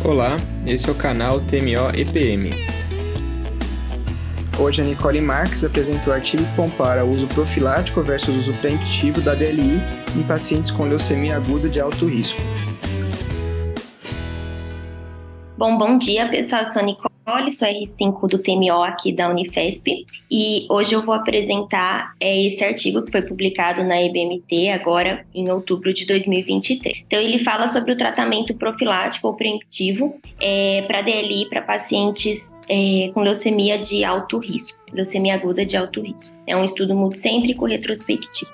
Olá, esse é o canal TMO EPM. Hoje a Nicole Marques apresentou o artigo que compara o uso profilático versus o uso preventivo da DLI em pacientes com leucemia aguda de alto risco. Bom dia, pessoal. Eu sou a Nicole, sou R5 do TMO aqui da Unifesp e hoje eu vou apresentar esse artigo que foi publicado na EBMT agora em outubro de 2023. Então, ele fala sobre o tratamento profilático ou preventivo para DLI para pacientes com leucemia de alto risco, leucemia aguda de alto risco. É um estudo multicêntrico retrospectivo.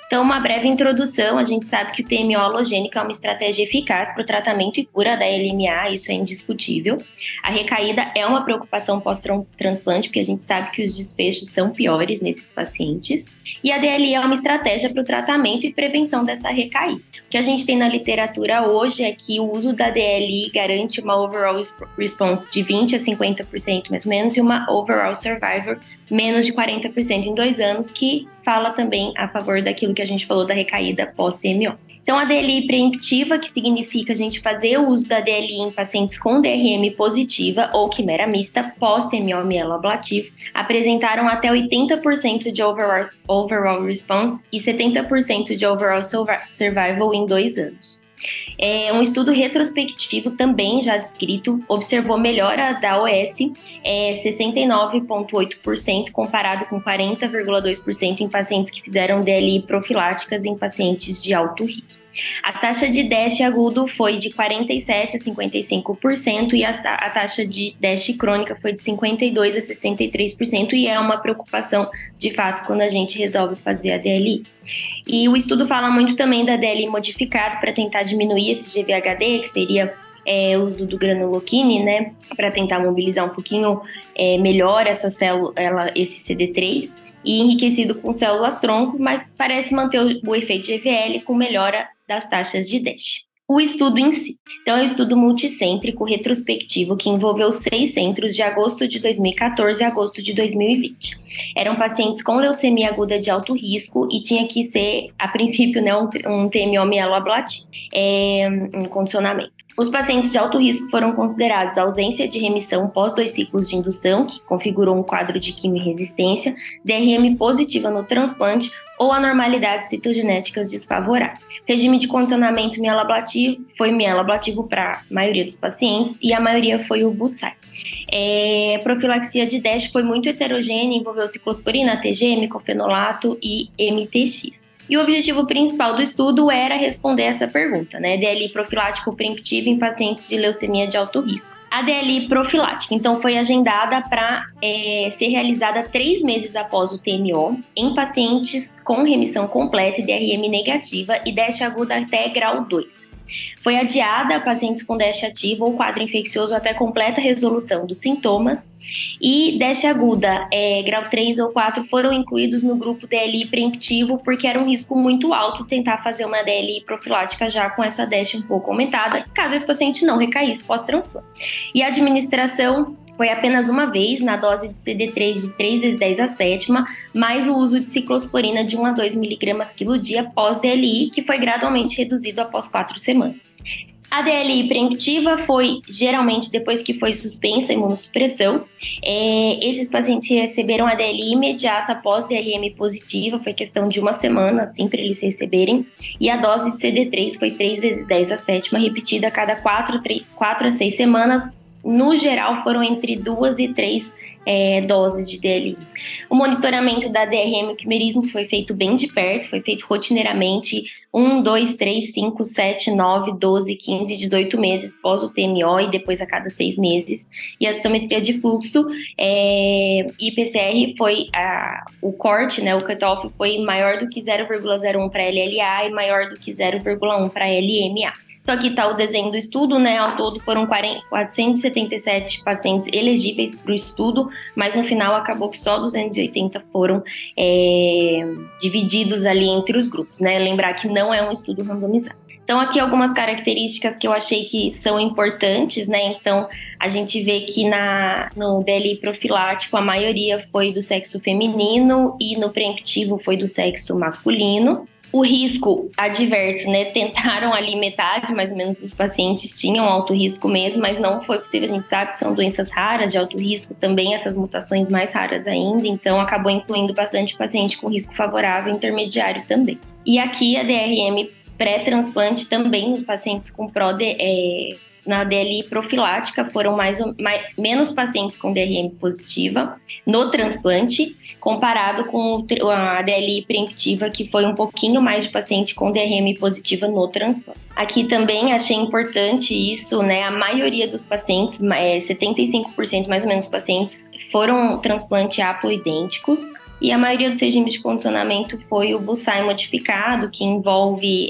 Então, uma breve introdução, a gente sabe que o TMO halogênico é uma estratégia eficaz para o tratamento e cura da LMA, isso é indiscutível. A recaída é uma preocupação pós-transplante, porque a gente sabe que os desfechos são piores nesses pacientes. E a DLI é uma estratégia para o tratamento e prevenção dessa recaída. O que a gente tem na literatura hoje é que o uso da DLI garante uma overall response de 20% a 50% mais ou menos e uma overall survival menos de 40% em 2 anos, que fala também a favor daquilo que a gente falou da recaída pós-TMO. Então, a DLI preemptiva, que significa a gente fazer o uso da DLI em pacientes com DRM positiva ou quimera mista pós-TMO mieloablativo, apresentaram até 80% de overall response e 70% de overall survival em 2 anos. Um estudo retrospectivo também já descrito observou melhora da OS 69,8% comparado com 40,2% em pacientes que fizeram DLI profiláticas em pacientes de alto risco. A taxa de DASH agudo foi de 47% a 55% e a taxa de DASH crônica foi de 52% a 63% e é uma preocupação de fato quando a gente resolve fazer a DLI. E o estudo fala muito também da DLI modificado para tentar diminuir esse GVHD, que seria o uso do granuloquine, né, para tentar mobilizar um pouquinho melhor essa célula, esse CD3, e enriquecido com células tronco, mas parece manter o efeito GVL com melhora das taxas de DASH. O estudo em si. Então, é um estudo multicêntrico retrospectivo que envolveu 6 centros de agosto de 2014 a agosto de 2020. Eram pacientes com leucemia aguda de alto risco e tinha que ser, a princípio, né, um TMO mieloablativo, um condicionamento. Os pacientes de alto risco foram considerados ausência de remissão pós 2 ciclos de indução, que configurou um quadro de quimio-resistência, DRM positiva no transplante ou anormalidades citogenéticas desfavoráveis. Regime de condicionamento mieloablativo foi mieloablativo para a maioria dos pacientes e a maioria foi o Bussai. Profilaxia de DASH foi muito heterogênea, envolveu ciclosporina, ATG, micofenolato e MTX. E o objetivo principal do estudo era responder essa pergunta, né? DLI profilático preemptivo em pacientes de leucemia de alto risco. A DLI profilática, então, foi agendada para ser realizada 3 meses após o TMO em pacientes com remissão completa e DRM negativa e DASH aguda até grau 2. Foi adiada a pacientes com DASH ativo ou quadro infeccioso até completa resolução dos sintomas e DASH aguda, grau 3 ou 4, foram incluídos no grupo DLI preemptivo porque era um risco muito alto tentar fazer uma DLI profilática já com essa DASH um pouco aumentada, caso esse paciente não recaísse pós-transplante. E a administração foi apenas uma vez, na dose de CD3 de 3 × 10⁷, mais o uso de ciclosporina de 1 a 2 mg quilo dia pós-DLI, que foi gradualmente reduzido após 4 semanas. A DLI preemptiva foi, geralmente, depois que foi suspensa a imunossupressão. Esses pacientes receberam a DLI imediata após DRM positiva, foi questão de 1 semana, assim, para eles receberem. E a dose de CD3 foi 3 × 10⁷, repetida a cada 4 a 6 semanas. No geral, foram entre 2 e 3 doses de DLI. O monitoramento da DRM, o quimerismo, foi feito bem de perto, foi feito rotineiramente 1, 2, 3, 5, 7, 9, 12, 15, 18 meses pós o TMO e depois a cada 6 meses. E a citometria de fluxo e PCR foi o corte, né, o cutoff foi maior do que 0,01 para LLA e maior do que 0,1 para LMA. Então, aqui está o desenho do estudo, né? Ao todo foram 477 pacientes elegíveis para o estudo, mas no final acabou que só 280 foram divididos ali entre os grupos, né? Lembrar que não é um estudo randomizado. Então, aqui algumas características que eu achei que são importantes, né? Então, a gente vê que no DLI profilático a maioria foi do sexo feminino e no preemptivo foi do sexo masculino. O risco adverso, né? Tentaram ali metade, mais ou menos, dos pacientes tinham alto risco mesmo, mas não foi possível. A gente sabe que são doenças raras de alto risco, também essas mutações mais raras ainda, então acabou incluindo bastante paciente com risco favorável e intermediário também. E aqui a DRM pré-transplante também nos pacientes com na DLI profilática foram menos pacientes com DRM positiva no transplante, comparado com a DLI preemptiva, que foi um pouquinho mais de paciente com DRM positiva no transplante. Aqui também achei importante isso, né? A maioria dos pacientes, 75% mais ou menos dos pacientes, foram transplante haploidênticos, e a maioria dos regimes de condicionamento foi o Bussai modificado, que envolve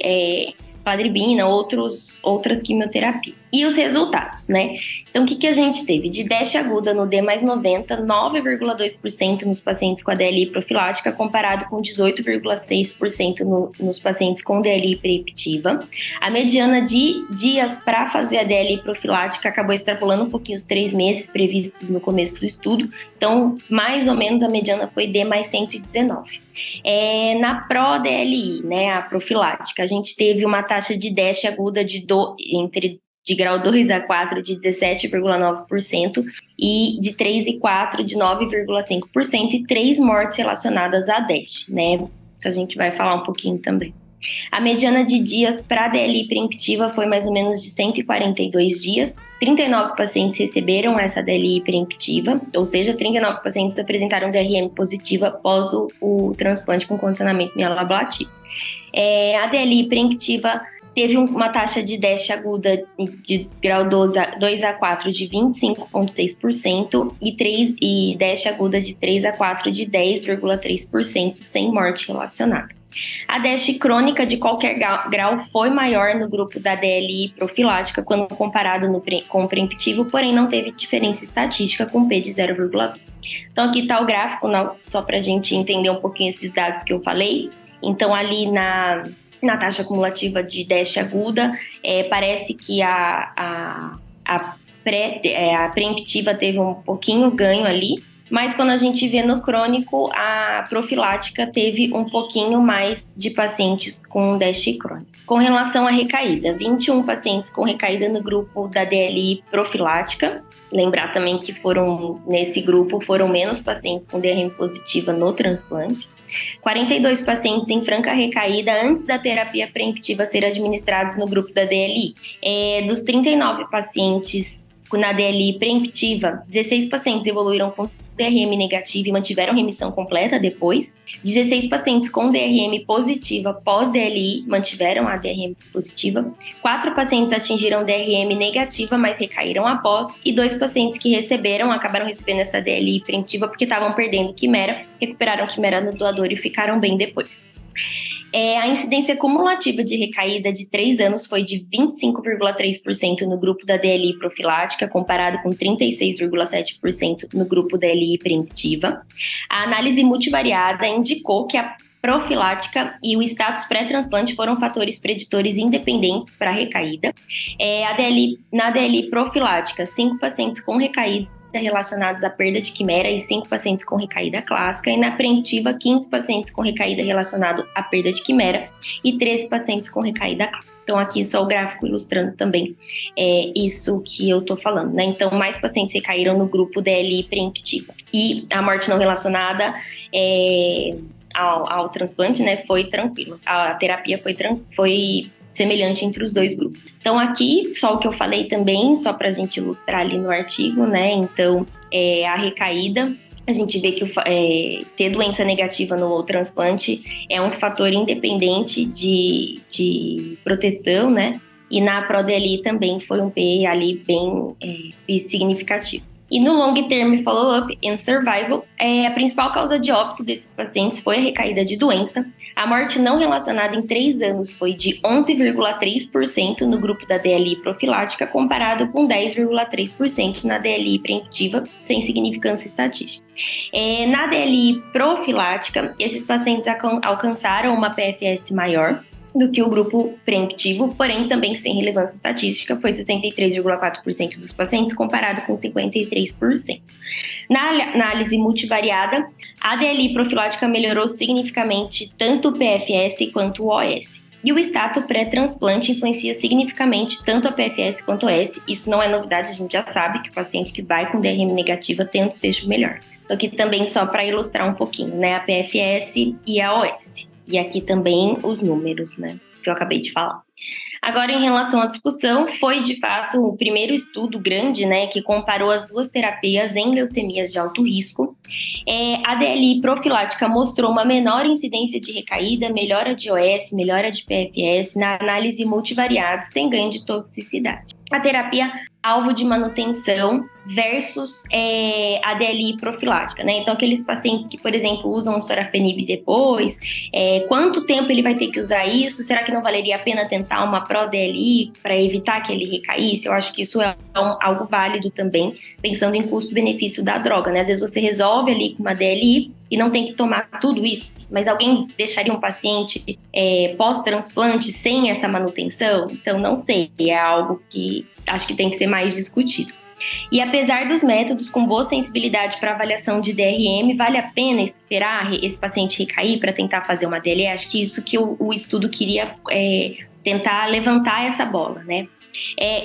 cladribina, outras quimioterapias. E os resultados, né? Então, o que a gente teve? De DASH aguda no D+90, 9,2% nos pacientes com a DLI profilática, comparado com 18,6% nos pacientes com DLI preemptiva. A mediana de dias para fazer a DLI profilática acabou extrapolando um pouquinho os 3 meses previstos no começo do estudo. Então, mais ou menos, a mediana foi D+119. Na pró-DLI, né, a profilática, a gente teve uma taxa de DASH aguda de grau 2 a 4 de 17,9% e de 3 e 4 de 9,5% e 3 mortes relacionadas a DASH, né? Isso a gente vai falar um pouquinho também. A mediana de dias para a DLI preemptiva foi mais ou menos de 142 dias. 39 pacientes receberam essa DLI preemptiva, ou seja, 39 pacientes apresentaram DRM positiva após o transplante com condicionamento mieloablativo. A DLI preemptiva teve uma taxa de DASH aguda de grau 2 a 4 de 25,6% e DASH aguda de 3 a 4 de 10,3% sem morte relacionada. A DASH crônica de qualquer grau foi maior no grupo da DLI profilática quando comparado com o preemptivo, porém não teve diferença estatística com P de 0,2. Então aqui está o gráfico, só para a gente entender um pouquinho esses dados que eu falei. Então ali na taxa cumulativa de DASH aguda, parece que a preemptiva teve um pouquinho ganho ali, mas quando a gente vê no crônico, a profilática teve um pouquinho mais de pacientes com DASH crônico. Com relação à recaída, 21 pacientes com recaída no grupo da DLI profilática. Lembrar também que nesse grupo foram menos pacientes com DRM positiva no transplante. 42 pacientes em franca recaída antes da terapia preemptiva ser administrados no grupo da DLI. Dos 39 pacientes na DLI preemptiva, 16 pacientes evoluíram com DRM negativo e mantiveram remissão completa depois. 16 pacientes com DRM positiva pós-DLI mantiveram a DRM positiva. 4 pacientes atingiram DRM negativa, mas recaíram após. E 2 pacientes que acabaram recebendo essa DLI preemptiva porque estavam perdendo quimera, recuperaram quimera no doador e ficaram bem depois. A incidência cumulativa de recaída de 3 anos foi de 25,3% no grupo da DLI profilática, comparado com 36,7% no grupo da DLI preemptiva. A análise multivariada indicou que a profilática e o status pré-transplante foram fatores preditores independentes para a recaída. Na DLI profilática, 5 pacientes com recaída relacionados à perda de quimera e 5 pacientes com recaída clássica, e na preemptiva 15 pacientes com recaída relacionado à perda de quimera e 13 pacientes com recaída clássica. Então aqui só o gráfico ilustrando também isso que eu tô falando, né? Então mais pacientes recaíram no grupo DLI preemptiva. E a morte não relacionada ao transplante, né, foi tranquila. A terapia foi semelhante entre os dois grupos. Então aqui, só o que eu falei também, só para a gente ilustrar ali no artigo, né? Então, a recaída, a gente vê que ter doença negativa no transplante é um fator independente de proteção, né? E na ProDLI também foi um P ali bem significativo. E no Long Term Follow-up and Survival, a principal causa de óbito desses pacientes foi a recaída de doença. A morte não relacionada em 3 anos foi de 11,3% no grupo da DLI profilática, comparado com 10,3% na DLI preemptiva, sem significância estatística. Na DLI profilática, esses pacientes alcançaram uma PFS maior, do que o grupo preemptivo, porém também sem relevância estatística, foi 63,4% dos pacientes, comparado com 53%. Na análise multivariada, a DLI profilática melhorou significativamente tanto o PFS quanto o OS. E o status pré-transplante influencia significativamente tanto a PFS quanto o OS. Isso não é novidade, a gente já sabe que o paciente que vai com DRM negativa tem um desfecho melhor. Então aqui também só para ilustrar um pouquinho, né, a PFS e a OS. E aqui também os números, né, que eu acabei de falar. Agora, em relação à discussão, foi de fato o primeiro estudo grande, né, que comparou as duas terapias em leucemias de alto risco. A DLI profilática mostrou uma menor incidência de recaída, melhora de OS, melhora de PFS na análise multivariada, sem ganho de toxicidade. A terapia alvo de manutenção versus a DLI profilática, né? Então, aqueles pacientes que, por exemplo, usam o sorafenib depois, quanto tempo ele vai ter que usar isso? Será que não valeria a pena tentar uma pró-DLI para evitar que ele recaísse? Eu acho que isso é algo válido também, pensando em custo-benefício da droga, né? Às vezes você resolve ali com uma DLI e não tem que tomar tudo isso, mas alguém deixaria um paciente pós-transplante sem essa manutenção? Então, não sei, é algo que acho que tem que ser mais discutido. E apesar dos métodos com boa sensibilidade para avaliação de DRM, vale a pena esperar esse paciente recair para tentar fazer uma DLE? Acho que isso que o estudo queria tentar levantar essa bola, né?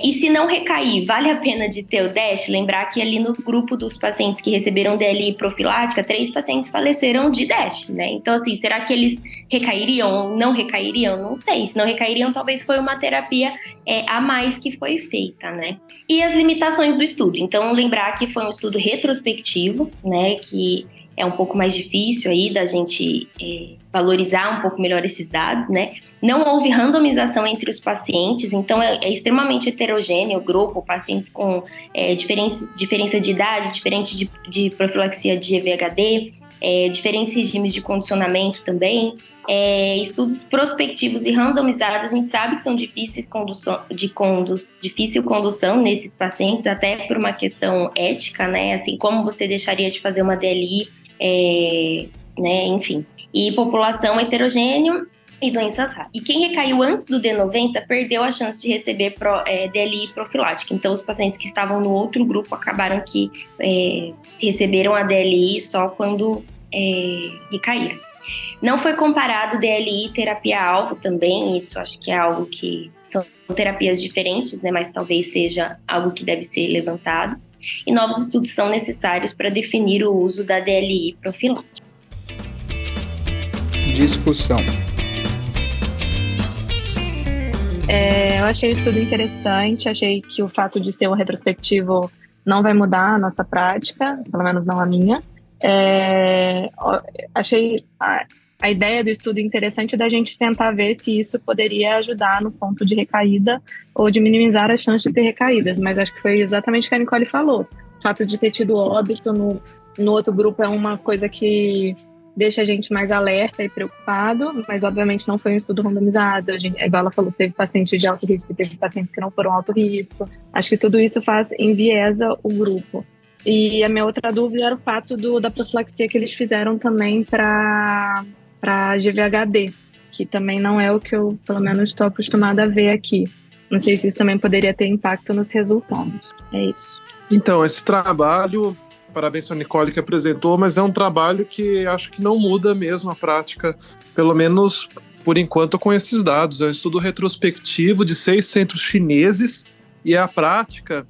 E se não recair, vale a pena de ter o DASH? Lembrar que ali no grupo dos pacientes que receberam DLI profilática, 3 pacientes faleceram de DASH, né? Então, assim, será que eles recairiam ou não recairiam? Não sei. Se não recairiam, talvez foi uma terapia a mais que foi feita, né? E as limitações do estudo. Então, lembrar que foi um estudo retrospectivo, né? Que é um pouco mais difícil aí da gente valorizar um pouco melhor esses dados, né? Não houve randomização entre os pacientes, então é extremamente heterogêneo o grupo, pacientes com diferença de idade, diferente de profilaxia de GVHD, diferentes regimes de condicionamento também. Estudos prospectivos e randomizados, a gente sabe que são difícil condução nesses pacientes, até por uma questão ética, né? Assim, como você deixaria de fazer uma DLI, né? Enfim. E população heterogênea e doenças raras. E quem recaiu antes do D90 perdeu a chance de receber DLI profilática. Então, os pacientes que estavam no outro grupo acabaram que receberam a DLI só quando recaíram. Não foi comparado DLI e terapia-alvo também, isso acho que é algo que são terapias diferentes, né, mas talvez seja algo que deve ser levantado. E novos estudos são necessários para definir o uso da DLI profilática. Discussão. Eu achei o estudo interessante, achei que o fato de ser um retrospectivo não vai mudar a nossa prática, pelo menos não a minha. Achei a ideia do estudo interessante da gente tentar ver se isso poderia ajudar no ponto de recaída ou de minimizar as chances de ter recaídas, mas acho que foi exatamente o que a Nicole falou. O fato de ter tido óbito no outro grupo é uma coisa que deixa a gente mais alerta e preocupado, mas obviamente não foi um estudo randomizado. Igual ela falou, teve pacientes de alto risco e teve pacientes que não foram alto risco. Acho que tudo isso enviesa o grupo. E a minha outra dúvida era o fato da profilaxia que eles fizeram também para GVHD, que também não é o que eu, pelo menos, estou acostumada a ver aqui. Não sei se isso também poderia ter impacto nos resultados. É isso. Então, esse trabalho, parabéns para a Nicole que apresentou, mas é um trabalho que acho que não muda mesmo a prática, pelo menos por enquanto com esses dados. É um estudo retrospectivo de 6 centros chineses e a prática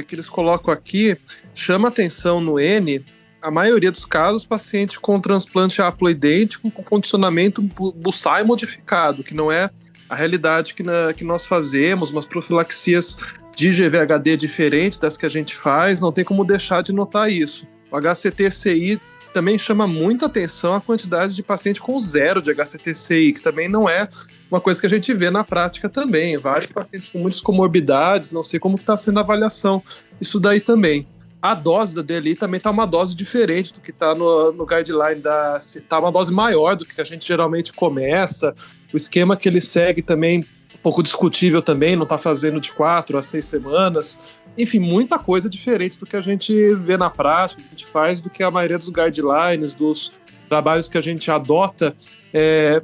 que eles colocam aqui chama atenção no N. A maioria dos casos, paciente com transplante haploidêntico com condicionamento Bussai modificado, que não é a realidade que nós fazemos, umas profilaxias de GVHD diferente das que a gente faz, não tem como deixar de notar isso. O HCT-CI também chama muita atenção a quantidade de paciente com 0 de HCT-CI, que também não é uma coisa que a gente vê na prática também. Vários pacientes com muitas comorbidades, não sei como está sendo a avaliação, isso daí também. A dose da DLI também está uma dose diferente do que está no guideline, está uma dose maior do que a gente geralmente começa. O esquema que ele segue também, um pouco discutível também, não está fazendo de 4 a 6 semanas. Enfim, muita coisa diferente do que a gente vê na prática, que a gente faz, do que a maioria dos guidelines, dos trabalhos que a gente adota,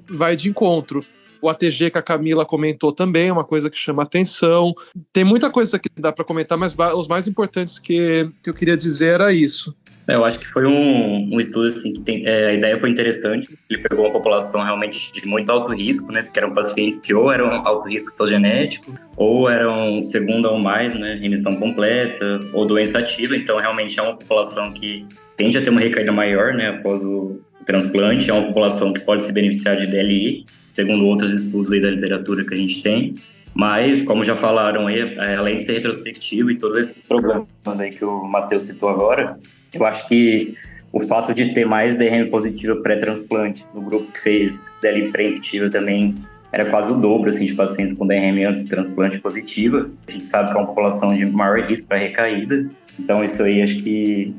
vai de encontro. O ATG que a Camila comentou também é uma coisa que chama atenção. Tem muita coisa que dá para comentar, mas os mais importantes que eu queria dizer era isso. Eu acho que foi um estudo assim, que a ideia foi interessante. Ele pegou uma população realmente de muito alto risco, né? Porque eram pacientes que ou eram alto risco só genético, ou eram segunda ou mais, né? Remissão completa, ou doença ativa. Então, realmente é uma população que tende a ter uma recaída maior, né? Após o transplante. É uma população que pode se beneficiar de DLI, segundo outros estudos aí da literatura que a gente tem. Mas, como já falaram aí, além de ser retrospectivo e todos esses problemas aí que o Matheus citou agora, eu acho que o fato de ter mais DRM positiva pré-transplante no grupo que fez DLI preemptiva também era quase o dobro assim, de pacientes com DRM antes de transplante positiva. A gente sabe que é uma população de maior risco para recaída, então isso aí acho que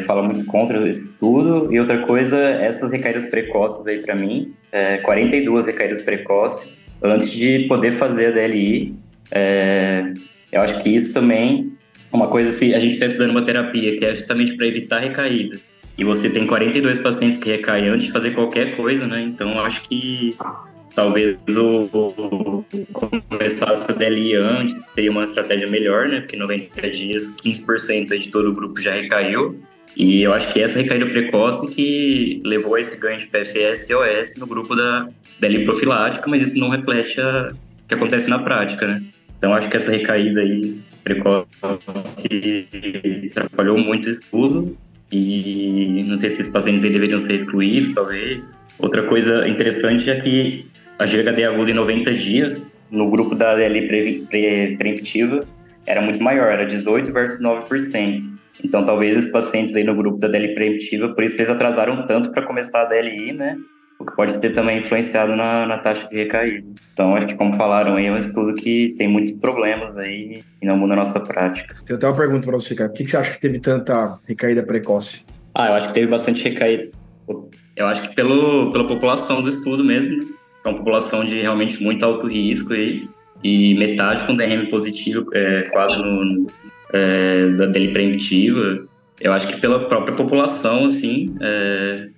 fala muito contra esse estudo. E outra coisa, essas recaídas precoces aí para mim, 42 recaídas precoces antes de poder fazer a DLI. Eu acho que isso também uma coisa, se a gente está estudando uma terapia que é justamente para evitar recaída, e você tem 42 pacientes que recaem antes de fazer qualquer coisa, né? Então, eu acho que talvez começar a DLI antes seria uma estratégia melhor, né? Porque 90 dias, 15% aí de todo o grupo já recaiu. E eu acho que essa recaída precoce que levou a esse ganho de PFS e OS no grupo da DLI profilática, mas isso não reflete o que acontece na prática, né? Então, eu acho que essa recaída aí precoce atrapalhou muito o estudo e não sei se esses pacientes aí deveriam ser excluídos, talvez. Outra coisa interessante é que a GHD aguda em 90 dias, no grupo da DLI preemptiva, era muito maior, era 18 versus 9%. Então, talvez esses pacientes aí no grupo da DLI preemptiva, por isso que eles atrasaram tanto para começar a DLI, né? O que pode ter também influenciado na taxa de recaída. Então, acho que, como falaram aí, é um estudo que tem muitos problemas aí e não muda a nossa prática. Tem até uma pergunta para você, cara. Por que você acha que teve tanta recaída precoce? Eu acho que teve bastante recaída. Eu acho que pela população do estudo mesmo, né? É uma população de realmente muito alto risco aí, e metade com DRM positivo, quase da DLI preemptiva. Eu acho que pela própria população, assim,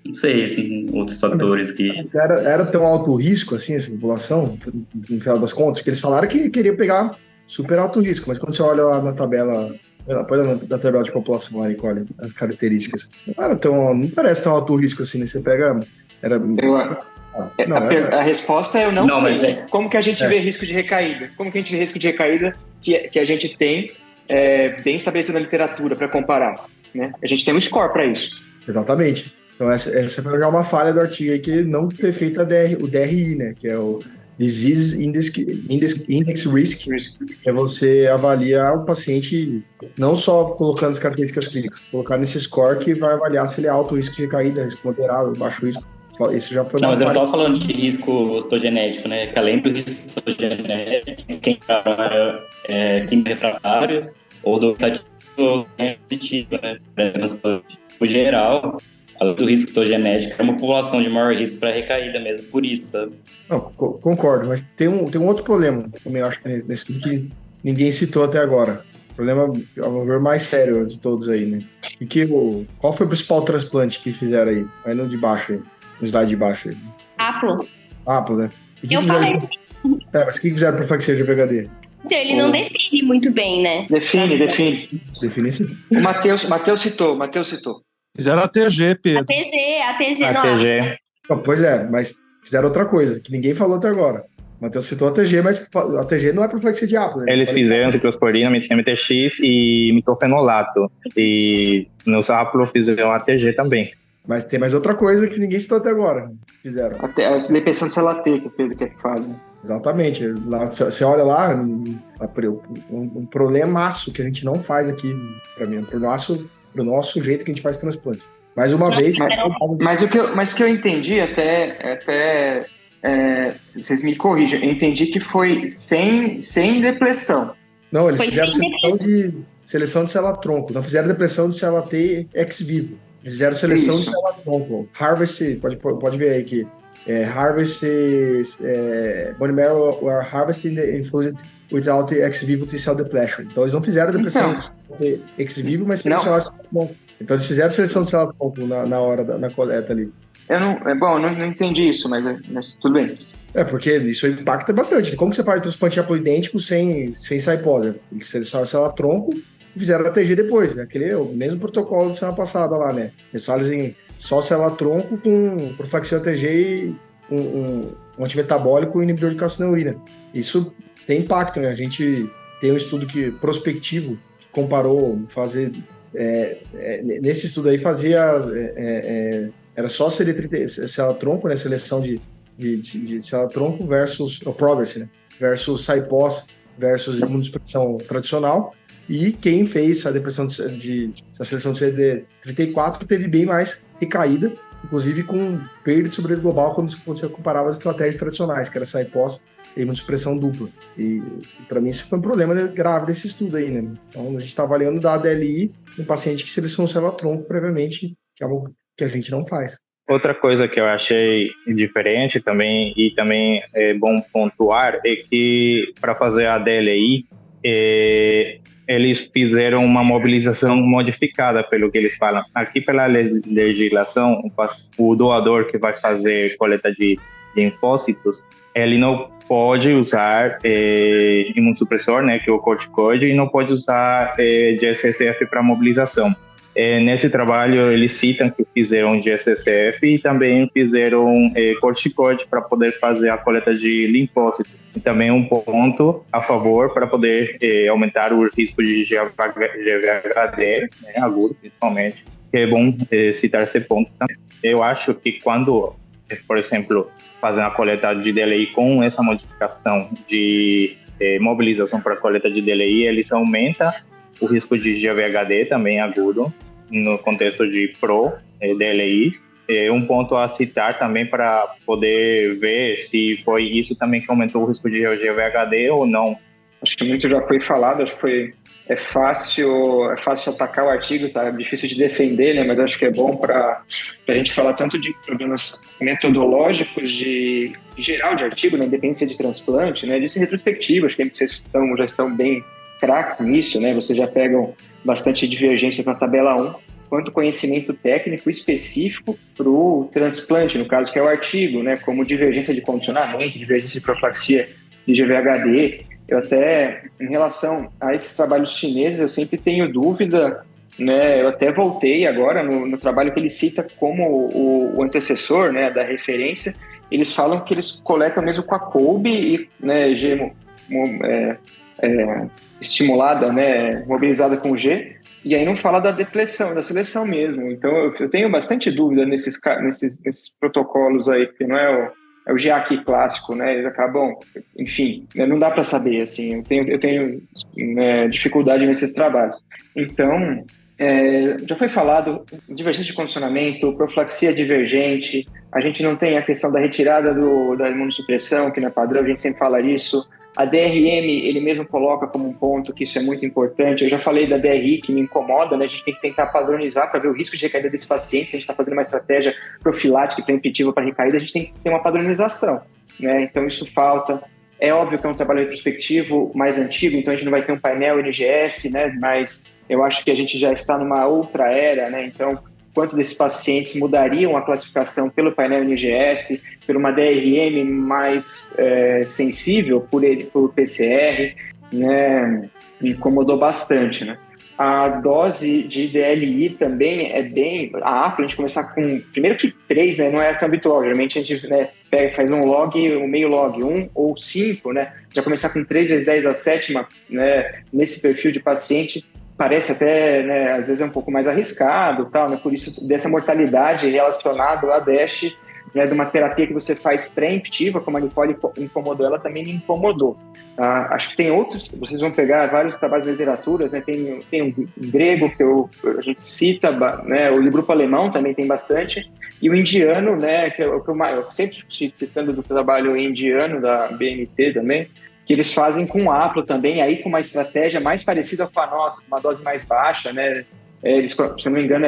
não sei, assim, outros fatores que... Era tão alto risco, assim, essa população, no final das contas, que eles falaram que queria pegar super alto risco, mas quando você olha lá na tabela, na tabela de população lá, Nicole, as características, não parece tão alto risco assim, né? Você pega... A resposta é eu não sei. Mas Como que a gente vê risco de recaída? Como que a gente vê risco de recaída que a gente tem bem estabelecido na literatura para comparar? Né? A gente tem um score para isso. Exatamente. Então essa foi uma falha do artigo aí, que não ter feito o DRI, né? Que é o Disease Index Risk, que é você avaliar o paciente não só colocando as características clínicas, colocar nesse score que vai avaliar se ele é alto risco de recaída, risco moderado, baixo risco. Isso já foi mas eu não estava falando de risco osteogenético, né? Que além do risco osteogenético, quem tem refratários ou do positivo, né? No geral, além do risco osteogenético, é uma população de maior risco para recaída mesmo, por isso, sabe? Não, concordo, mas tem um outro problema, também acho que nesse estudo que ninguém citou até agora. Problema, ao meu ver, mais sério de todos aí, né? Qual foi o principal transplante que fizeram aí? Aí no de baixo aí. No slide de baixo aí. Aplo, né? Eu falei. Mas o que fizeram para flexia de VHD? Então, ele não define muito bem, né? Define sim. O Matheus citou. Fizeram ATG, Pedro. ATG. Não, pois é, mas fizeram outra coisa, que ninguém falou até agora. O Matheus citou a ATG, mas a ATG não é profilexia de Aplo, né? Eles fizeram ciclosporina, MTX e mitofenolato. E no Aplo fizeram ATG também. Mas tem mais outra coisa que ninguém citou até agora. Fizeram. Até a lempeção de célula T, que o Pedro quer que faz. Né? Exatamente. Você olha lá, um problemaço que a gente não faz aqui, para mim. Um problemaço pro nosso jeito que a gente faz transplante. Mais uma vez... Mas o que eu entendi até vocês me corrijam, eu entendi que foi sem depressão. Não, eles fizeram seleção de célula-tronco. Não fizeram depressão de célula T ex vivo. Eles fizeram seleção de célula-tronco. Harvest, pode ver aí que harvest bone marrow were harvested and infused without ex vivo T-cell depletion. Então eles não fizeram depressão de ex vivo, mas selecionaram célula-tronco. Então eles fizeram seleção de célula-tronco na hora da coleta ali. eu não entendi isso, mas tudo bem. Porque isso impacta bastante. Como que você faz transplante haploidêntico sem saipós? Eles selecionaram célula-tronco e fizeram a TG depois, né? O mesmo protocolo da semana passada lá, né? Eles fazem só célula-tronco com profilaxia TG e um antimetabólico e inibidor de calcineurina. Isso tem impacto, né? A gente tem um estudo prospectivo que comparou fazer... nesse estudo aí era só célula-tronco, né? Seleção de célula-tronco versus o Progress, né? Versus saipós versus imunossupressão tradicional. E quem fez a seleção de CD34 teve bem mais recaída, inclusive com perda de sobrevida global quando você comparava as estratégias tradicionais, que era saipós e imunossupressão dupla. E para mim isso foi um problema grave desse estudo aí, né? Então a gente está avaliando da ADLI em paciente que selecionou célula-tronco previamente, que é algo que a gente não faz. Outra coisa que eu achei diferente também, e também é bom pontuar, é que para fazer a DLI, eles fizeram uma mobilização modificada, pelo que eles falam. Aqui, pela legislação, o doador que vai fazer coleta de linfócitos, ele não pode usar imunossupressor, né, que é o corticoide, e não pode usar GSSF para mobilização. Nesse trabalho, eles citam que fizeram GSSF e também fizeram corticoide para poder fazer a coleta de linfócitos. E também um ponto a favor para poder aumentar o risco de GVHD, né, agudo principalmente. É bom citar esse ponto também. Eu acho que quando, por exemplo, fazem a coleta de DLI com essa modificação de mobilização para a coleta de DLI, eles aumentam o risco de GVHD também agudo, no contexto de DLI. Um ponto a citar também para poder ver se foi isso também que aumentou o risco de GVHD ou não. Acho que muito já foi falado, acho que é fácil atacar o artigo, tá difícil de defender, né? Mas acho que é bom para a gente falar tanto de problemas metodológicos de geral de artigo, né? Independência de transplante, né? Disso retrospectivo, acho que vocês já estão bem craques nisso, né? Vocês já pegam bastante divergência na tabela 1, quanto conhecimento técnico específico para o transplante, no caso que é o artigo, né? Como divergência de condicionamento, divergência de profilaxia de GVHD. Eu até, em relação a esses trabalhos chineses, eu sempre tenho dúvida, né? Eu até voltei agora no trabalho que ele cita como o antecessor, né, da referência. Eles falam que eles coletam mesmo com a COLB e, né, estimulada, né, mobilizada com G, e aí não fala da depressão, da seleção mesmo. Então eu tenho bastante dúvida nesses protocolos aí, porque não é o GAC clássico, né? Eles acabam, enfim, né, não dá para saber, assim. Eu tenho né, dificuldade nesses trabalhos. Então, já foi falado, divergência de condicionamento, profilaxia divergente, a gente não tem a questão da retirada da imunossupressão, que não é padrão, a gente sempre fala isso. A DRM, ele mesmo coloca como um ponto que isso é muito importante. Eu já falei da DRI, que me incomoda, né? A gente tem que tentar padronizar para ver o risco de recaída desse paciente. Se a gente está fazendo uma estratégia profilática e preemptiva para recaída, a gente tem que ter uma padronização, né? Então, isso falta. É óbvio que é um trabalho retrospectivo mais antigo, então a gente não vai ter um painel NGS, né? Mas eu acho que a gente já está numa outra era, né? Então, quanto desses pacientes mudariam a classificação pelo painel NGS, por uma DRM mais sensível por PCR, né? Me incomodou bastante, né? A dose de DLI também é bem... A APLA, a gente começar com... Primeiro que 3, né? Não é tão habitual. Geralmente a gente, né, faz um log, um meio log, 1 ou 5, né? Já começar com 3 vezes 10 a sétima, né? Nesse perfil de paciente, parece até, né, às vezes é um pouco mais arriscado, tal, né? Por isso, dessa mortalidade relacionada à DASH, né, de uma terapia que você faz pré-emptiva, como a Nicole incomodou, ela também me incomodou. Acho que tem outros, vocês vão pegar vários trabalhos de literaturas, né? Tem um grego que a gente cita, né? O grupo alemão também tem bastante, e o indiano, né, que eu sempre citando do trabalho indiano da BMT também, que eles fazem com APLA também, aí com uma estratégia mais parecida com a nossa, uma dose mais baixa, né? Eles, se não me engano,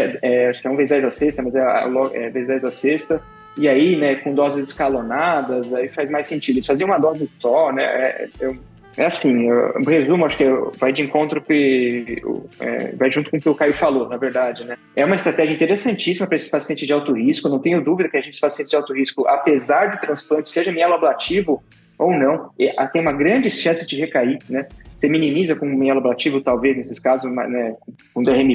acho que é 1 vezes 10 a sexta, mas é vezes 10 a sexta, e aí, né, com doses escalonadas, aí faz mais sentido. Eles faziam uma dose só, né? É assim, eu resumo, acho que vai de encontro vai junto com o que o Caio falou, na verdade, né? É uma estratégia interessantíssima para esses pacientes de alto risco. Não tenho dúvida que esses pacientes de alto risco, apesar do transplante, seja mieloablativo ou não, tem uma grande chance de recair, né? Você minimiza com mieloablativo, talvez, nesses casos, né, com DRM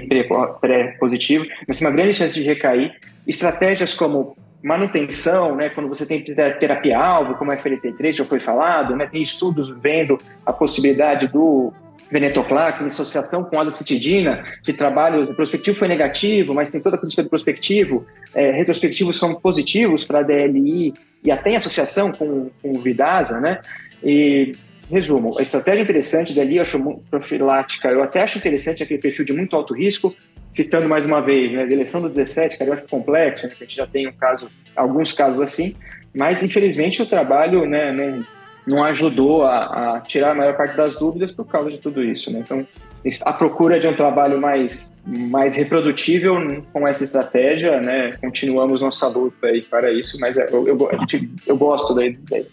pré-positivo, mas tem uma grande chance de recair. Estratégias como manutenção, né, quando você tem terapia-alvo, como a FLT3, já foi falado, né, tem estudos vendo a possibilidade do venetoclax em associação com azacitidina, que trabalho prospectivo foi negativo, mas tem toda a crítica do prospectivo, retrospectivos são positivos para a DLI e até em associação com o Vidasa, né, e resumo, a estratégia interessante dali, eu acho profilática, eu até acho interessante aquele perfil de muito alto risco, citando mais uma vez, né, a eleição do 17, cardiótipo complexo, né, que a gente já tem alguns casos assim, mas infelizmente o trabalho, né, não ajudou a tirar a maior parte das dúvidas por causa de tudo isso, né? Então, a procura de um trabalho mais reprodutível com essa estratégia, né, continuamos nossa luta aí para isso, mas eu gosto da ideia.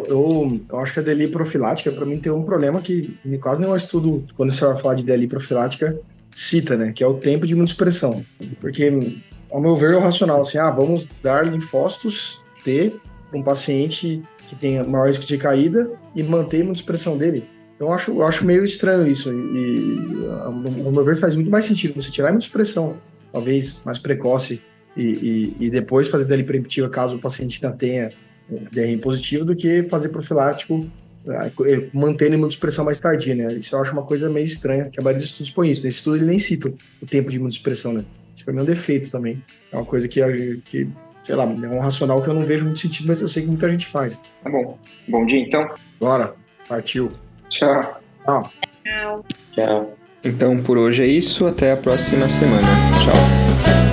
Eu acho que a DLI profilática, para mim, tem um problema que quase nenhum estudo, quando você vai falar de DLI profilática, cita, né? Que é o tempo de imunossupressão. Porque, ao meu ver, é o racional, assim, vamos dar linfócitos T para um paciente que tem maior risco de caída e manter a imunossupressão dele. Então, eu acho meio estranho isso. E, ao meu ver, faz muito mais sentido você tirar a imunossupressão, talvez mais precoce, e depois fazer DLI preemptiva caso o paciente ainda tenha DRM positivo, do que fazer profilático mantendo a imunossupressão mais tardia, né? Isso eu acho uma coisa meio estranha, que a maioria dos estudos põe isso. Nesse estudo ele nem cita o tempo de imunossupressão, né? Isso pra mim é um defeito também. É uma coisa que sei lá, é um racional que eu não vejo muito sentido, mas eu sei que muita gente faz. Tá bom. Bom dia, então. Bora. Partiu. Tchau. Tchau. Tchau. Então por hoje é isso, até a próxima semana. Tchau.